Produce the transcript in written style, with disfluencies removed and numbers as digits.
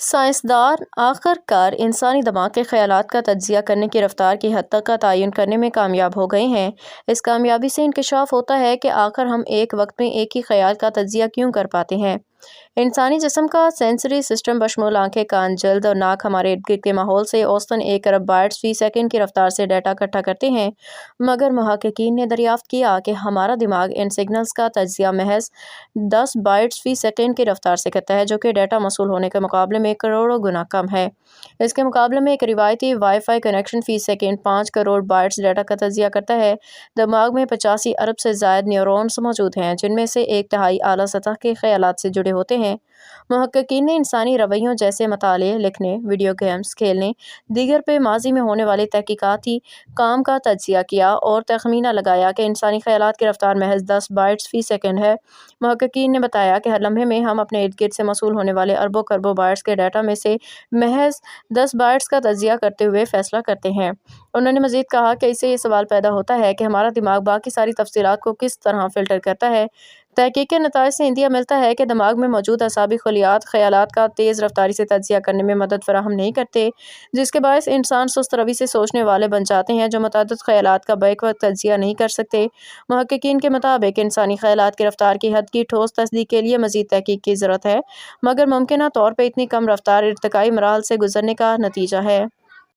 سائنسدان آخر کار انسانی دماغ کے خیالات کا تجزیہ کرنے کی رفتار کی حد تک کا تعین کرنے میں کامیاب ہو گئے ہیں۔ اس کامیابی سے انکشاف ہوتا ہے کہ آخر ہم ایک وقت میں ایک ہی خیال کا تجزیہ کیوں کر پاتے ہیں۔ انسانی جسم کا سینسری سسٹم بشمول آنکھیں، کان، جلد اور ناک ہمارے ارد گرد کے ماحول سے اوسطاً 1 ارب بائٹس فی سیکنڈ کی رفتار سے ڈیٹا اکٹھا کرتے ہیں، مگر محققین نے دریافت کیا کہ ہمارا دماغ ان سگنلز کا تجزیہ محض 10 بائٹس فی سیکنڈ کی رفتار سے کرتا ہے، جو کہ ڈیٹا موصول ہونے کے مقابلے میں کروڑوں گنا کم ہے۔ اس کے مقابلے میں ایک روایتی وائی فائی کنیکشن فی سیکنڈ 5 کروڑ بائٹس ڈیٹا کا تجزیہ کرتا ہے۔ دماغ میں 85 ارب سے زائد نیورونز موجود ہیں، جن میں سے 1/3 اعلیٰ سطح کے خیالات سے جڑے ہوتے ہیں۔ محققین نے انسانی رویوں جیسے مطالعے، لکھنے، ویڈیو گیمز کھیلنے، دیگر پہ ماضی میں ہونے والے تحقیقاتی کام کا تجزیہ کیا اور تخمینہ لگایا کہ انسانی خیالات کی رفتار محض 10 بائٹس فی سیکنڈ ہے۔ محققین نے بتایا کہ ہر لمحے میں ہم اپنے ارد گرد سے موصول ہونے والے اربوں کروڑوں بائٹس کے ڈیٹا میں سے محض 10 بائٹس کا تجزیہ کرتے ہوئے فیصلہ کرتے ہیں۔ انہوں نے مزید کہا کہ اس سے یہ سوال پیدا ہوتا ہے کہ ہمارا دماغ باقی ساری تفصیلات کو کس طرح فلٹر کرتا ہے۔ تحقیق کے نتائج سے عندیہ ملتا ہے کہ دماغ میں موجود اعصابی خلیات خیالات کا تیز رفتاری سے تجزیہ کرنے میں مدد فراہم نہیں کرتے، جس کے باعث انسان سست روی سے سوچنے والے بن جاتے ہیں جو متعدد خیالات کا بیک وقت تجزیہ نہیں کر سکتے۔ محققین کے مطابق انسانی خیالات کی رفتار کی حد کی ٹھوس تصدیق کے لیے مزید تحقیق کی ضرورت ہے، مگر ممکنہ طور پر اتنی کم رفتار ارتقائی مراحل سے گزرنے کا نتیجہ ہے۔